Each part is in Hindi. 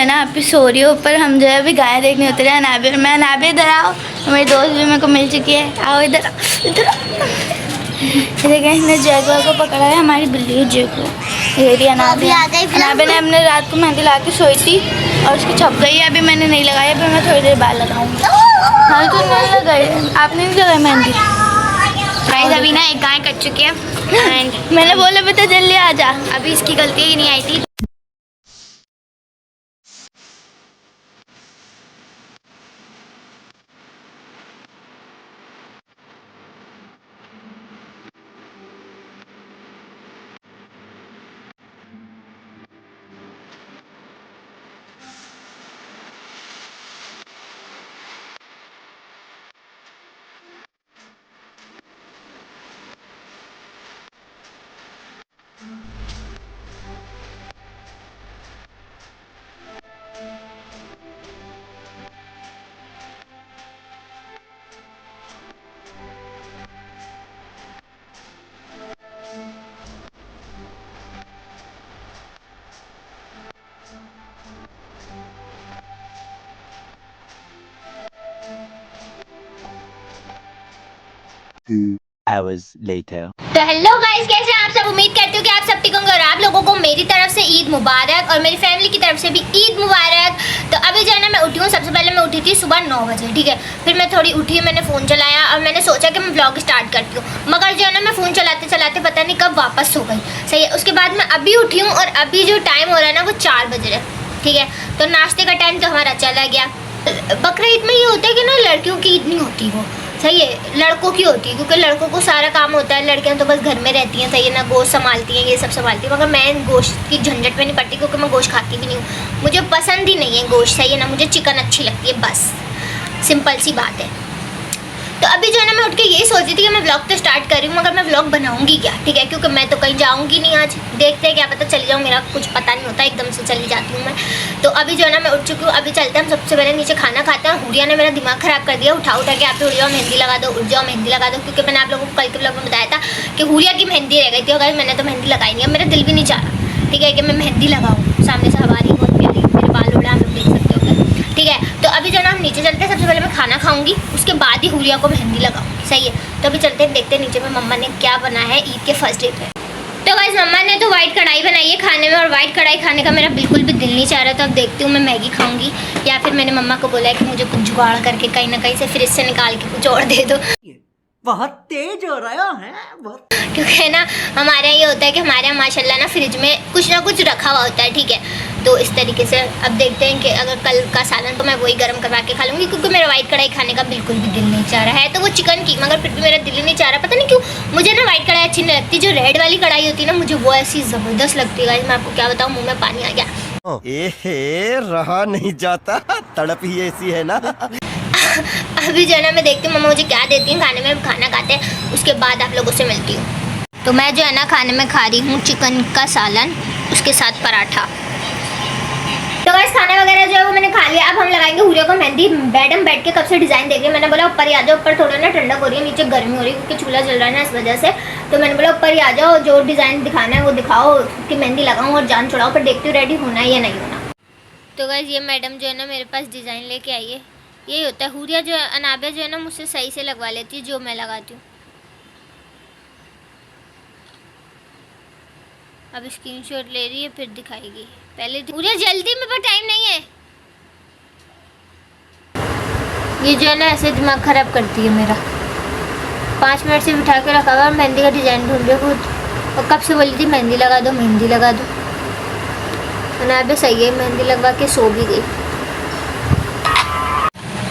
है ना आप सो रही हो, पर हम जो है अभी गाय देखने उतरे हैं अनाबे। मैं अनाबे इधर आओ, मेरी दोस्त भी मेरे को मिल चुकी है। आओ इधर इधर। देखें इसने जैगुआर को पकड़ा है, हमारी बिल्ली है जैगुआर। ये रही अनाबे। अनाबे ने अपने रात को मेहंदी ला के सोई थी और उसकी छप गई है। अभी मैंने नहीं लगाई, अभी मैं थोड़ी देर बाद लगाऊंगी। हाँ तो नहीं लगाई, आपने नहीं लगाई मेहंदी? गाइस अभी ना एक गाय कट चुकी है एंड मैंने बोला बेटा जल्दी आ जा। अभी इसकी गलती है कि नहीं आई थी। hours later. तो हेलो गाइस, कैसे हैं आप सब? उम्मीद करती हूँ कि आप सब ठीक होंगे और आप लोगों को मेरी तरफ से ईद मुबारक और मेरी फैमिली की तरफ से भी ईद मुबारक। तो अभी जो है ना मैं उठी हूँ, सबसे पहले मैं उठी थी सुबह 9 बजे, ठीक है। फिर मैं थोड़ी उठी, मैंने फ़ोन चलाया और मैंने सोचा कि मैं व्लॉग स्टार्ट करती हूँ, मगर जो है ना मैं फ़ोन चलाते चलाते पता नहीं कब वापस सो गई। सही है, उसके बाद मैं अभी उठी हूँ और अभी जो टाइम हो रहा है ना वो 4 बज रहे, ठीक है। तो नाश्ते का टाइम तो हमारा चला गया। बकरा ईद में ये होता है कि ना लड़कियों की ईद नहीं होती, वो सही है लड़कों की होती है, क्योंकि लड़कों को सारा काम होता है, लड़कियां तो बस घर में रहती हैं, सही है ना, गोश्त संभालती हैं, ये सब संभालती हैं। मगर मैं गोश्त की झंझट में नहीं पड़ती, क्योंकि मैं गोश्त खाती भी नहीं हूँ, मुझे पसंद ही नहीं है गोश्त, सही है ना, मुझे चिकन अच्छी लगती है, बस सिंपल सी बात है। तो अभी जो है ना मैं उठ के यही सोच रही थी कि मैं व्लॉग तो स्टार्ट कर रही हूँ, मगर मैं व्लॉग बनाऊंगी क्या, ठीक है, क्योंकि मैं तो कहीं जाऊंगी नहीं आज, देखते हैं क्या पता चली जाऊँ, मेरा कुछ पता नहीं होता, एकदम से चली जाती हूँ मैं। तो अभी जो है ना मैं उठ चुकी हूँ, अभी चलते हैं हम सबसे पहले नीचे खाना खाते हैं। हुरिया ने मेरा दिमाग ख़राब कर दिया, उठा के आप उठ जाओ मेहंदी लगा दो, उठ जाओ मेहंदी लगा दो, क्योंकि मैंने आप लोगों को कल के व्लॉग में बताया था कि हुरिया की मेहंदी रह गई थी, और मैंने तो मेहंदी लगाई नहीं है, मेरा दिल भी नहीं चाह रहा, ठीक है, कि मैं मेहंदी लगाऊँ। सामने से हवा रही बहुत प्यारी, मेरे बाल उड़ा, आप लोग देख सकते हो, ठीक है। तो अभी जो है ना हम नीचे चलते हैं, सबसे पहले मैं खाना खाऊंगी, उसके बाद ही हुरिया को मेहंदी लगाऊँ, सही है। तो अभी चलते हैं, देखते हैं नीचे में मम्मा ने क्या बनाया है ईद के फर्स्ट डे पे। तो गाइस मम्मा ने तो वाइट कढ़ाई बनाई है खाने में, और वाइट कढ़ाई खाने का मेरा बिल्कुल भी दिल नहीं चाह रहा, तो अब देखती हूँ मैं मैगी खाऊंगी, या फिर मैंने मम्मा को बोला है कि मुझे कुछ जुगाड़ करके कहीं ना कहीं से फ्रिज से निकाल के कुछ और दे दो, बहुत तेज हो रहा है बहुत। क्योंकि ना हमारे यहाँ ये होता है कि हमारे यहाँ माशाल्लाह ना फ्रिज में कुछ ना कुछ रखा हुआ होता है, ठीक है। तो इस तरीके से अब देखते हैं कि अगर कल का सालन तो मैं वही गर्म करवा के खा लूँगी, क्योंकि मेरा वाइट कढ़ाई खाने का बिल्कुल भी दिल नहीं चाह रहा है। तो वो चिकन की, मगर फिर भी मेरा दिल ही नहीं चाह रहा, पता नहीं क्यों मुझे ना वाइट कढ़ाई अच्छी नहीं लगती, जो रेड वाली कढ़ाई होती है ना मुझे वो ऐसी ज़बरदस्त लगती है। मैं आपको क्या बताऊँ, मुँह में पानी आ गया। एहे रहा नहीं जाता, तड़प ही ऐसी है ना। अभी जो है ना मैं देखती हूँ मम्मा मुझे क्या देती हैं खाने में, खाना खाते हैं उसके बाद आप लोगों से मिलती हूँ। तो मैं जो है ना खाने में खा रही हूँ चिकन का सालन, उसके साथ पराठा। तो बस खाना वगैरह जो है वो मैंने खा लिया। अब हम लगाएंगे हुरिया को मेहंदी। मैडम बैठ के कब से डिज़ाइन देख रही है, मैंने बोला ऊपर ही आ जाओ, ऊपर थोड़ा ना ठंडक हो रही है, नीचे गर्मी हो रही है क्योंकि चूल्हा जल रहा है ना इस वजह से। तो मैंने बोला ऊपर ही आ जाओ, जो डिज़ाइन दिखाना है वो दिखाओ, कि मेहंदी लगाऊँ और जान छुड़ाऊँ, पर देखती हूँ रेडी होना है या नहीं होना। तो बस ये मैडम जो है ना मेरे पास डिज़ाइन लेके आई है, यही होता है। हुरिया जो है, अनाबिया जो है ना मुझसे सही से लगवा लेती है जो मैं लगाती हूँ। अब स्क्रीनशॉट ले रही है फिर दिखाएगी, पहले हुरिया जल्दी, मेरे पास टाइम नहीं है। ये जो है ना ऐसे दिमाग ख़राब करती है मेरा, 5 मिनट से बिठा के रखा हुआ, मेहंदी का डिज़ाइन ढूंढ रही खुद, और कब से बोली थी मेहंदी लगा दो मेहंदी लगा दो। अनाबिया सही है, मेहंदी लगवा के सो भी गई।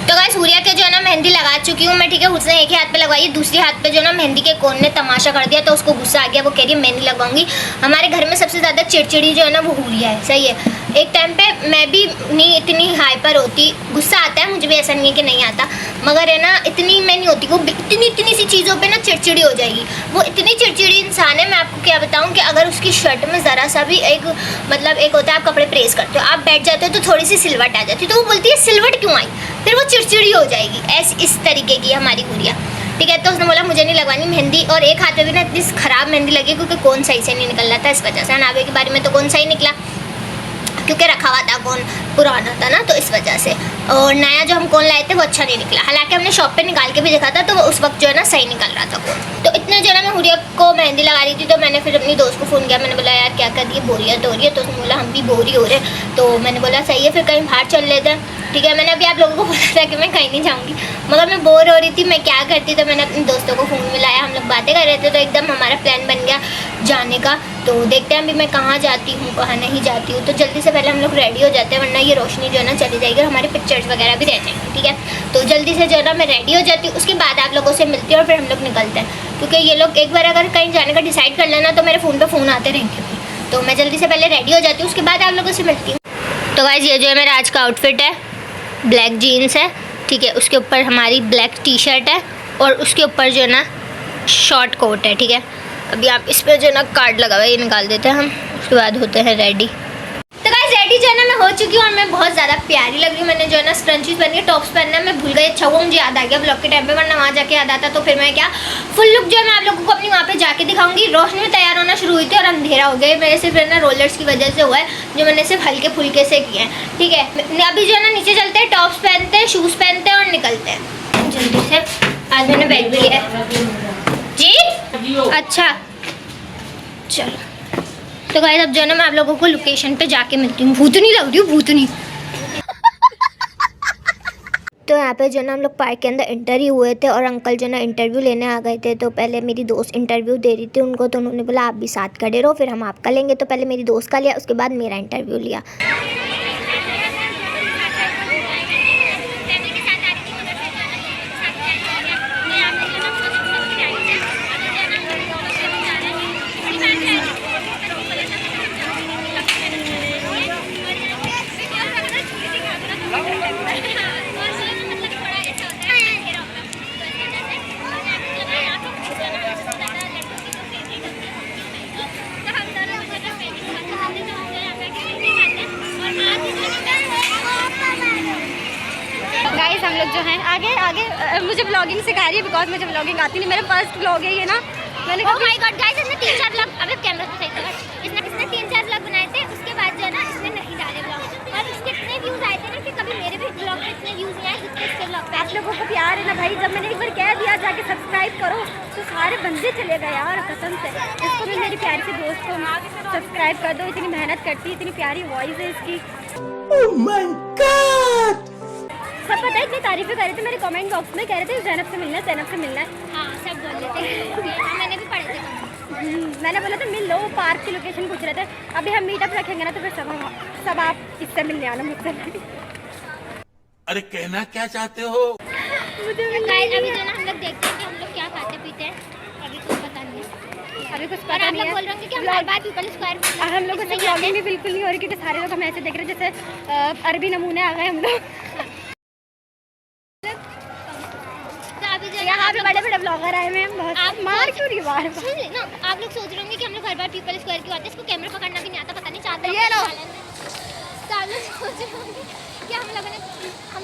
तो गाइस हुरिया के जो है ना मेहंदी लगा चुकी हूँ मैं, ठीक है। उसने एक ही हाथ पे लगवाई है, दूसरे हाथ पे जो है ना मेहंदी के कोन ने तमाशा कर दिया, तो उसको गुस्सा आ गया, वो कह रही है मेहंदी लगवाऊंगी। हमारे घर में सबसे ज़्यादा चिड़चिड़ी जो है ना वो हुरिया है, सही है। एक टाइम पे मैं भी नहीं इतनी हाइपर होती, गुस्सा आता है मुझे भी, ऐसा नहीं है कि नहीं आता, मगर है ना इतनी मैं नहीं होती, वो इतनी सी चीज़ों पे ना चिड़चिड़ी हो जाएगी। वो इतनी चिड़चिड़ी इंसान है, मैं आपको क्या बताऊँ कि अगर उसकी शर्ट में ज़रा सा भी एक मतलब एक होता है, आप कपड़े प्रेस करते हो, आप बैठ जाते हो तो थोड़ी सी सिलवट आ जाती है, तो वो बोलती है सिलवट क्यों आई, फिर वो चिड़चिड़ी हो जाएगी। इस तरीके की हमारी गुड़िया, ठीक है। तो उसने बोला मुझे नहीं लगवानी मेहंदी, और एक हाथ में भी ना इतनी ख़राब मेहंदी लगी क्योंकि कौन सही से नहीं निकल रहा था, इस वजह से। अनाबे के बारे में तो कौन सही निकला, क्योंकि रखा हुआ था कोन पुराना था ना, तो इस वजह से। और नया जो हम कोन लाए थे वो अच्छा नहीं निकला, हालांकि हमने शॉप पे निकाल के भी देखा था तो वो उस वक्त जो है ना सही निकल रहा था कोन। तो इतने जो है ना मैं हुरिया को मेहंदी लगा रही थी, तो मैंने फिर अपनी दोस्त को फ़ोन किया, मैंने बोला यार क्या कर दी, बोरियत हो रही है। तो उसने बोला हम भी बोर ही हो रहे हैं। तो मैंने बोला सही है फिर कहीं बाहर चल लेते हैं, ठीक है। मैंने अभी आप लोगों को बोला था कि मैं कहीं नहीं जाऊँगी, मगर मैं बोर हो रही थी, मैं क्या करती। तो मैंने अपने दोस्तों को फ़ोन मिलाया, हम लोग बातें कर रहे थे, तो एकदम हमारा प्लान बन गया जाने का। तो देखते हैं अभी मैं कहाँ जाती हूँ कहाँ नहीं जाती हूँ। तो जल्दी से पहले हम लोग रेडी हो जाते हैं, वरना ये रोशनी जो है ना चली जाएगी और हमारे पिक्चर्स वगैरह भी रह जाएंगे, ठीक है। तो जल्दी से जो है ना मैं रेडी हो जाती हूँ, उसके बाद आप लोगों से मिलती हूँ और फिर हम लोग निकलते हैं, क्योंकि ये लोग एक बार अगर कहीं जाने का डिसाइड कर लेना तो मेरे फ़ोन पे फ़ोन आते रहेंगे। तो मैं जल्दी से पहले रेडी हो जाती हूँ, उसके बाद आप लोगों से मिलती हूँ। तो गाइस ये जो है मेरा आज का आउटफिट है, ब्लैक जीन्स है, ठीक है, उसके ऊपर हमारी ब्लैक टी शर्ट है और उसके ऊपर जो है ना शॉर्ट कोट है, ठीक है। अभी आप इस पर जो है ना कार्ड लगा हुआ है, ये निकाल देते हैं हम, उसके बाद होते हैं रेडी। तो गाइस रेडी जो है ना मैं हो चुकी हूँ और मैं बहुत ज़्यादा प्यारी लग रही हूँ। मैंने जो है ना स्क्रंचीज पहनी है, टॉप्स पहनना है, मैं भूल गई, अच्छा वो मुझे याद आ गया ब्लॉग के टाइम पे, वरना वहाँ जाके याद आता। तो फिर मैं क्या फुल लुक जो है मैं आप लोगों को अपनी वहाँ पे जाके दिखाऊंगी। रोशनी में तैयार होना शुरू हुई थी और अंधेरा हो गया, मेरे सिर्फ ना रोलर्स की वजह से हुआ है, जो मैंने सिर्फ हल्के फुल्के से किए हैं, ठीक है। अभी जो है ना नीचे चलते हैं, टॉप्स पहनते हैं, शूज़ पहनते हैं और निकलते हैं जल्दी से। आज मैंने बैग भी लिया है जी, अच्छा चलो। तो गाइस अब जो है ना मैं आप लोगों को लोकेशन पे जाके मिलती हूँ। भूतनी लग रही हूँ, भूतनी। तो यहाँ पे जो है ना हम लोग पार्क के अंदर इंटर ही हुए थे और अंकल जो है ना इंटरव्यू लेने आ गए थे। तो पहले मेरी दोस्त इंटरव्यू दे रही थी उनको, तो उन्होंने बोला आप भी साथ खड़े रहो, फिर हम आपका लेंगे। तो पहले मेरी दोस्त का लिया, उसके बाद मेरा इंटरव्यू लिया। गाइस हम लोग जो हैं आगे आगे मुझे ब्लॉगिंग सिखा रही है, बिकॉज मुझे ब्लॉगिंग आती नहीं, मेरा फर्स्ट ब्लॉग है ये ना। मैंने ओह माय गॉड गाइस, इसने 3-4 ब्लॉग, अबे कैमरा तो सही कर, इसने 3-4 ब्लॉग बनाए थे, उसके बाद जो है ना इसने नहीं डाले ब्लॉग, और इसके इतने व्यूज आए थे ना कि कभी मेरे भी ब्लॉग पे इतने व्यूज नहीं आए जितने इसके ब्लॉग पे। आप लोगों को प्यार है ना भाई, जब मैंने एक बार कह दिया जाके सब्सक्राइब करो तो सारे बंदे चले गए यार, कसम से। इसको भी मेरी प्यारी सी दोस्त को सब्सक्राइब कर दो, इतनी मेहनत करती है, इतनी प्यारी वॉइस है इसकी। ओह माय गॉड, सब पता है, इतनी तारीफें कर रहे थे मेरे कमेंट बॉक्स में, कह रहे थे ज़ैनब से मिलना है, ज़ैनब से मिलना है। हाँ सब बोल रहे थे, मैंने भी पढ़े थे। मैंने बोला था मिल लो, पार्क की लोकेशन पूछ रहे थे। अभी हम मीटअप रखेंगे ना तो फिर सब आप इससे मिलने आना मुझसे। अरे कहना क्या चाहते हो? मुझे अभी जो ना हम लोग देखते हैं कि हम लोग क्या खाते पीते हैं, अभी कुछ पता नहीं है, अभी कुछ पता नहीं है। बोल रहे हैं कि हम हर बार पीपल स्क्वायर, हम लोगों से ब्लॉगिंग भी बिल्कुल नहीं हो रही, क्योंकि सारे लोग हमें ऐसे देख रहे हैं जैसे अरबी नमूने आ गए हम लोग। यहाँ पे बड़े बड़े ब्लॉगर आए हुए हैं, बहुत आप मार क्यों रही बार ना। आप लोग सोच रहे होंगे कि हम लोग हर बार पीपल स्क्वायर क्यों आते हैं, इसको कैमरा पकड़ना भी नहीं आता, पता नहीं चाहते ये लो। तो आप लोग सोच रहे होंगे कि हम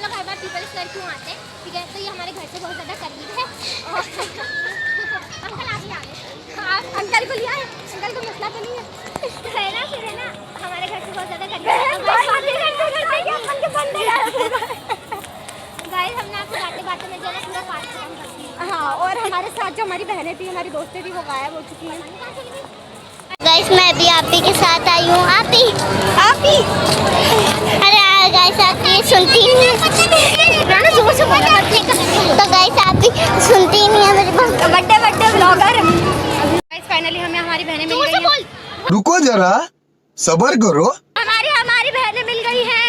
लोग हर बार पीपल स्क्वायर क्यों आते हैं, ठीक है। तो ये हमारे घर से बहुत ज़्यादा करीब है और अंकल आप ही आ गए, आप अंकल को लिया है, अंकल को मसला तो नहीं है ना, फिर है ना हमारे घर से बहुत ज़्यादा करीब है। गाइस हमने आपको बातें बातें में जो है पूरा पास काम करती है। हाँ, और हमारे साथ जो हमारी बहनें थी, हमारी दोस्तें थी, वो गायब हो चुकी हैं। गाइस मैं अभी आप ही के साथ आई हूँ। आप ही अरे गाइस आप ये सुनती ही नहीं है, जोर से बोलो। तो गाइस आप ही सुनती ही नहीं है मेरे को, बड्डे ब्लॉगर। गाइस फाइनली हमें हमारी बहनें मिल गई हैं। रुको जरा सब्र करो, हमारी बहनें मिल गई हैं।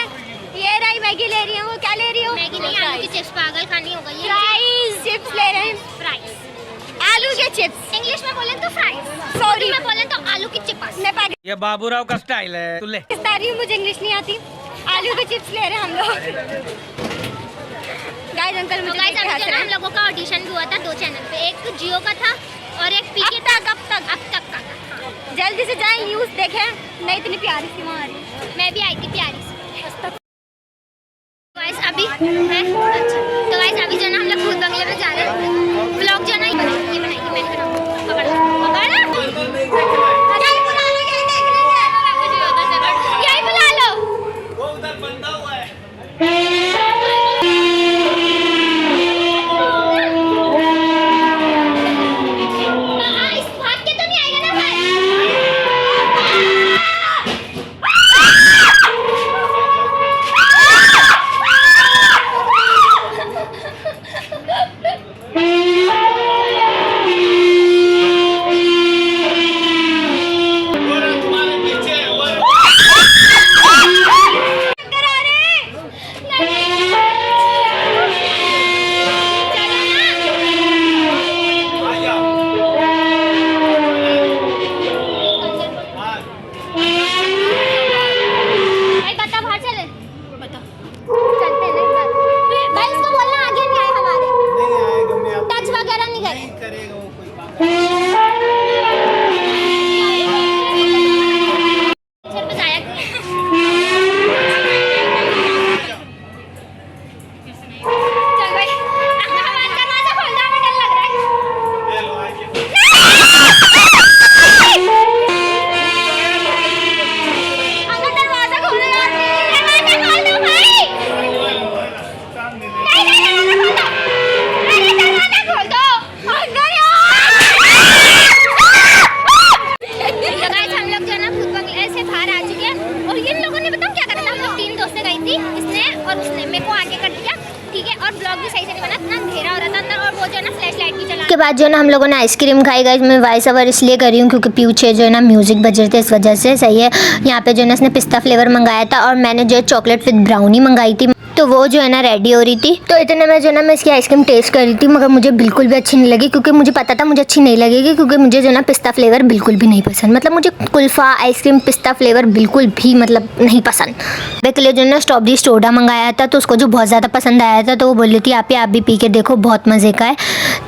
ये रही मैगी ले रही है, वो क्या ले रही हो? मैगी नहीं, आलू की चिप्स, पागल खानी हो गई है। फ्राइज चिप्स ले रहे हैं, फ्राइज आलू के चिप्स, इंग्लिश में बोलें तो फ्राइज, सॉरी में बोलें तो आलू की चिप्स। नेपाली, ये बाबूराव का स्टाइल है, तू ले। मुझे इंग्लिश नहीं आती। आलू के चिप्स ले रहे हैं हम लोग। गाइस अंकल मुझे हम लोगों का ऑडिशन भी हुआ था 2 चैनल पे, एक जियो का था और एक पीके अब तक का। जल्दी से जाएं, न्यूज़ देखें। मैं इतनी प्यारी सी वहाँ आ रही, मैं भी आई थी प्यारी सी। गाइस अभी है अच्छा, तो गाइस अभी जो है ना हम लोग भूत बंगले में जा रहे हैं। व्लॉग जो है ना ये बनाई मैंने पकड़ यही बुला लो, बाद जो है ना हम लोगों ने आइसक्रीम खाई। गाइस मैं वॉइस ओवर इसलिए कर रही हूँ क्योंकि पीछे जो है ना म्यूजिक बज रहे थे, इस वजह से। सही है। यहाँ पे जो है ना इसने पिस्ता फ्लेवर मंगाया था और मैंने जो है चॉकलेट विद ब्राउनी मंगाई थी, तो वो जो है ना रेडी हो रही थी। तो इतने में जो है ना मैं इसकी आइसक्रीम टेस्ट कर रही थी, मगर मुझे बिल्कुल भी अच्छी नहीं लगी, क्योंकि मुझे पता था मुझे अच्छी नहीं लगेगी, क्योंकि मुझे जो है ना पिस्ता फ्लेवर बिल्कुल भी नहीं पसंद। मतलब मुझे कुल्फ़ा आइसक्रीम पिस्ता फ्लेवर बिल्कुल भी मतलब नहीं पसंद। मेरे के लिए जो है ना स्ट्रॉबेरी सोडा मंगाया था, तो उसको जो बहुत ज़्यादा पसंद आया था, तो वो बोल रही थी आप भी पी के देखो, बहुत मज़े का है।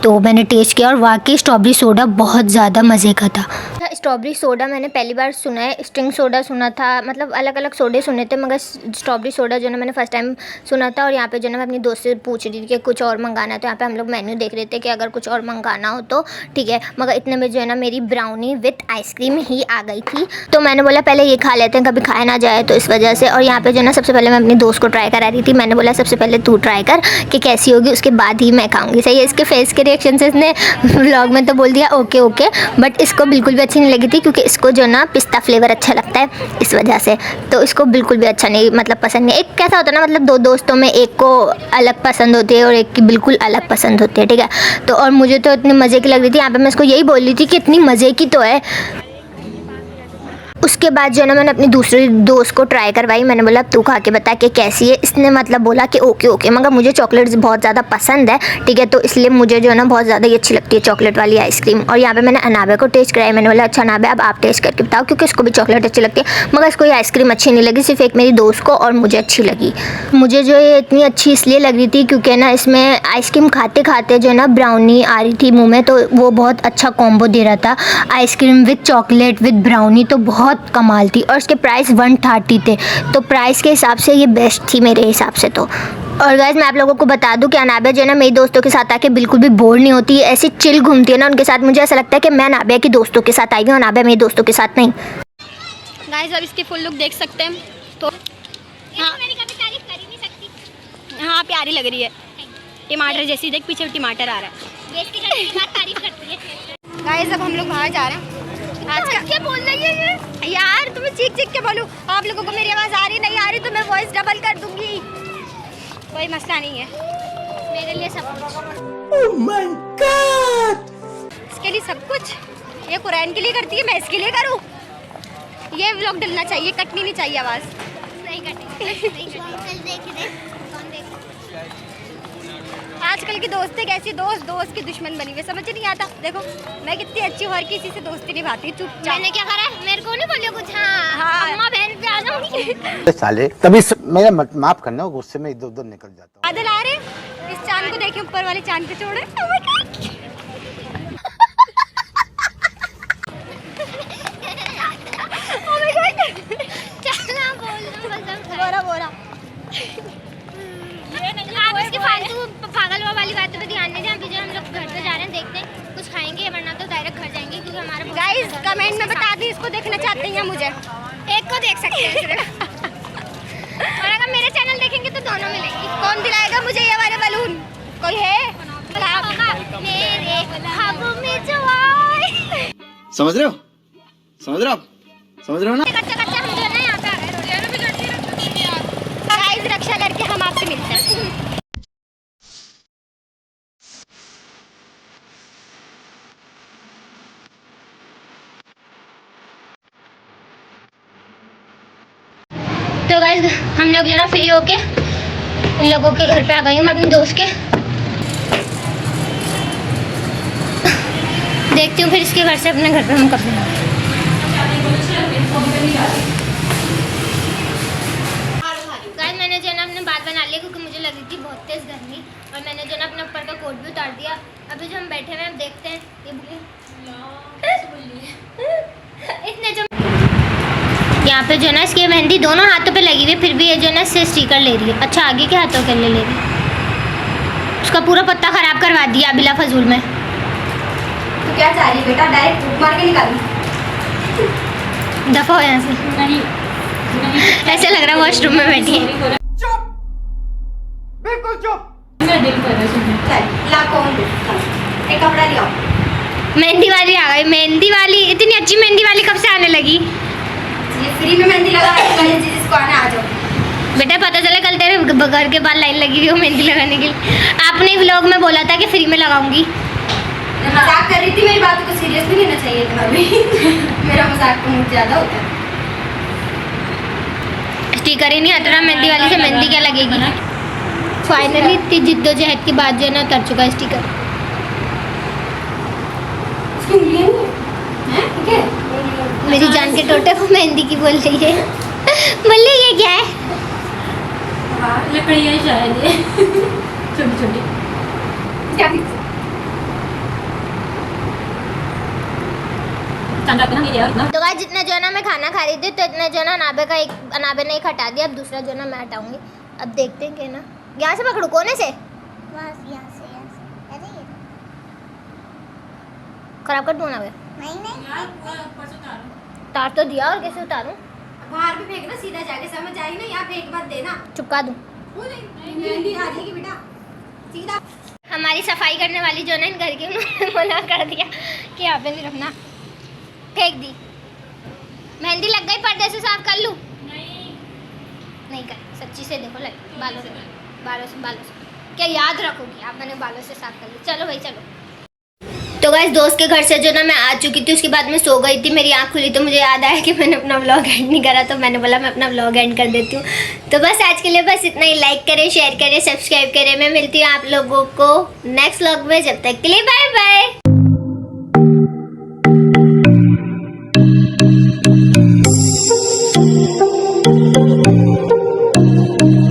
तो मैंने टेस्ट किया और वाकई स्ट्रॉबेरी सोडा बहुत ज़्यादा मज़े का था। स्ट्रॉबेरी सोडा मैंने पहली बार सुना है, स्ट्रिंग सोडा सुना था, मतलब अलग अलग सोडे सुने थे, मगर स्ट्रॉबेरी सोडा जो है ना मैंने फर्स्ट टाइम सुना था। और यहाँ पे जो है ना मैं अपनी दोस्त से पूछ रही थी कि कुछ और मंगाना है, तो यहाँ पे हम लोग मेन्यू देख रहे थे कि अगर कुछ और मंगाना हो तो ठीक है। मगर इतने में जो है ना मेरी ब्राउनी विथ आइसक्रीम ही आ गई थी, तो मैंने बोला पहले ये खा लेते हैं, कभी खाया ना जाए, तो इस वजह से। और यहाँ पे जो है ना सबसे पहले मैं अपनी दोस्त को ट्राई करा रही थी। मैंने बोला सबसे पहले तू ट्राई कर कि कैसी होगी, उसके बाद ही मैं खाऊंगी। सही है। इसके फेस के रिएक्शन से इसने व्लॉग में तो बोल दिया ओके ओके, बट इसको बिल्कुल भी अच्छी नहीं लगी थी, क्योंकि इसको जो ना पिस्ता फ्लेवर अच्छा लगता है, इस वजह से। तो इसको बिल्कुल भी अच्छा नहीं, मतलब पसंद नहीं। एक कैसा होता है ना, मतलब दो दोस्तों में एक को अलग पसंद होती है और एक की बिल्कुल अलग पसंद होती है, ठीक है। तो और मुझे तो इतनी मज़े की लग रही थी, यहाँ पे मैं इसको यही बोल रही थी कि इतनी मज़े की तो है। उसके बाद जो है ना मैंने अपनी दूसरी दोस्त को ट्राई करवाई। मैंने बोला तू खा के बता कि कैसी है। इसने मतलब बोला कि ओके ओके, मगर मुझे चॉकलेट्स बहुत ज़्यादा पसंद है, ठीक है। तो इसलिए मुझे जो है ना बहुत ज़्यादा ही अच्छी लगती है चॉकलेट वाली आइसक्रीम। और यहाँ पे मैंने अनाबे को टेस्ट कराई। मैंने बोला अच्छा अनाबे अब आप टेस्ट करके बताओ, क्योंकि उसको भी चॉकलेट अच्छी लगती है, मगर इसको ये आइसक्रीम अच्छी नहीं लगी, सिर्फ एक मेरी दोस्त को और मुझे अच्छी लगी। मुझे जो ये इतनी अच्छी इसलिए लग रही थी क्योंकि ना इसमें आइसक्रीम खाते खाते जो है ना ब्राउनी आ रही थी मुँह में, तो वो बहुत अच्छा कॉम्बो दे रहा था। Ice cream with chocolate with brownie तो बहुत कमाल थी। और उसके प्राइस 130 थे, तो प्राइस के हिसाब से ये बेस्ट थी मेरे हिसाब से तो। और गाइस मैं आप लोगों को बता दूं कि अनाबिया जो है ना मेरी दोस्तों के साथ आके बिल्कुल भी बोर नहीं होती है, ऐसी चिल घूमती है ना उनके साथ। मुझे ऐसा लगता है कि मैं अनाबिया की दोस्तों के साथ आई हूँ, अनाबिया मेरी दोस्तों के साथ नहीं। गाइस अब इसकी फुल लुक देख सकते हैं, तो हाँ मैंने कभी तारीफ कर ही नहीं सकती। हाँ प्यारी लग रही है, टमाटर जैसी। देख पीछे टमाटर आ रहा है। बेइज्जती करने के बाद तारीफ करती है। गाइस अब हम लोग बाहर जा रहे हैं। आज का क्या बोल रही है ये? यार तुम्हें चीख चीख के बोलूं, आप लोगों को मेरी आवाज़ आ रही नहीं आ रही तो मैं वॉइस डबल कर दूंगी, कोई मसला नहीं है। मेरे लिए सब कुछ। Oh my God! इसके लिए सब कुछ, ये कुरान के लिए करती है, मैं इसके लिए करूं? ये व्लॉग डलना चाहिए, कटनी नहीं चाहिए आवाज़। नहीं कटेगी। आजकल की दोस्तें कैसी, दोस्त की दुश्मन बनी हुई, समझ नहीं आता। देखो मैं कितनी अच्छी हूँ, हर किसी से दोस्ती निभाती हूँ चुपचाप। मैंने क्या करा है? मेरे को नहीं बोलियो कुछ। हाँ अम्मा बहन पे आ जाऊंगी। साले तभी मेरा माफ करना, गुस्से में इधर उधर निकल जाता हूँ। बादल आ रहे, इस चांद को देखे, ऊपर वाले चांद पे छोड़े। बोरा आप इसके फालतू पागल वाली बातों पे ध्यान नहीं दें। अभी जो हम लोग घर पे जा रहे हैं, देखते हैं कुछ खाएंगे, वरना तो डायरेक्ट घर जाएंगे, क्योंकि हमारा गाइस कमेंट में बता दी इसको देखना चाहते हैं मुझे। एक को देख सकते हैं सिर्फ। और अगर मेरे चैनल देखेंगे तो दोनों मिलेंगी। कौन दिलाएगा मुझे ये वाले बलून? कोई है? मेरे ख्वाबों में जो आए। समझ रहे हो? समझ रहे हो आप? समझ रहे हो ना? कच्चा कच्चा हम जो है ना यहाँ पे आ गए। गाइस रक्षा करके हम आपसे मिलते हैं। तो गाइस हम लोग जो ना फ्री होके इन लोगों के घर पे आ गई हूँ, मैं अपनी दोस्त के। देखती हूँ फिर इसके घर से अपने घर पे हम कब जाएंगे। गाइस मैंने जो है ना अपने बाल बना लिए, क्योंकि मुझे लगी थी बहुत तेज़ गर्मी, और मैंने जो ना अपने ऊपर का कोट भी उतार दिया। अभी जो हम बैठे हुए हैं, देखते हैं ये बुली इतने जो यहाँ पे जो है ना इसकी मेहंदी दोनों हाथों पे लगी हुई, फिर भी ये जो है ना इससे स्टिकर ले रही है। अच्छा आगे के हाथों के लिए ले रही है, उसका पूरा पत्ता ख़राब करवा दिया बिला फजूल में। तो क्या चाह रही है बेटा, डायरेक्ट फूक मार के निकालूं? दफा हो यहाँ से। नहीं ऐसे लग रहा है वॉशरूम में बैठी है। चुप, बिल्कुल चुप। चल ला कौन एक कपड़ा ले आओ। मेहंदी वाली आ गई। मेहंदी वाली, इतनी अच्छी मेहंदी वाली कब से आने लगी? ये फ्री में मेहंदी लगा है, जिसको आना आ जाओ। बेटा पता चला कल तेरे घर के बाहर लाइन लगी हुई हो मेहंदी लगाने के लिए। आपने व्लॉग में बोला था कि फ्री में लगाऊंगी। मैं मजाक कर रही थी, मेरी बातों को सीरियस नहीं लेना चाहिए था अभी। मेरा मजाक तो मुझे ज्यादा होता है। स्टिकर ही नहीं हट रहा मेहंदी वाली से, मेहंदी क्या लगेगी। फाइनली इतनी जिद्दोजहद के बाद जो है ना उतर चुका है स्टिकर। इसकी उंगलियां नहीं है, ठीक है? मेरी जान के टोटे वो मेहंदी की बोल रही है। बोले ये क्या है? लकड़ियाँ शायद ये छोटी छोटी। क्या तो गाइस जितना जो है ना मैं खाना खा रही थी, तो इतना जो है ना अनाबे ने एक हटा दिया, अब दूसरा जो है ना मैं हटाऊंगी। अब देखते हैं कि ना यहाँ से पकड़ू, कोने से खराब कर दूँ ना? उतार तो दिया, और कैसे उतारूं? बाहर भी फेंकना, सीधा जाके समझ आई ना, यहाँ फेंक मत देना। चुपका दूं? मेहंदी आ जाएगी बेटा, सीधा। हमारी सफाई करने वाली जो है ना इन घर की, उन्होंने मना कर दिया कि यहाँ पे नहीं रखना, फेंक दी। मेहंदी लग गई, पर्दे से साफ कर लूँ? नहीं कर, सच्ची से देखो लग, बालों से क्या याद रखोगी आप? मैंने बालों से साफ कर ली। चलो भाई चलो। तो गाइस दोस्त के घर से जो ना मैं आ चुकी थी, उसके बाद मैं सो गई थी, मेरी आँख खुली तो मुझे याद आया कि मैंने अपना व्लॉग एंड नहीं करा, तो मैंने बोला मैं अपना व्लॉग एंड कर देती हूँ। तो बस आज के लिए बस इतना ही। लाइक करें, शेयर करें, सब्सक्राइब करें। मैं मिलती हूँ आप लोगों को नेक्स्ट व्लॉग में, जब तक के लिए बाय बाय।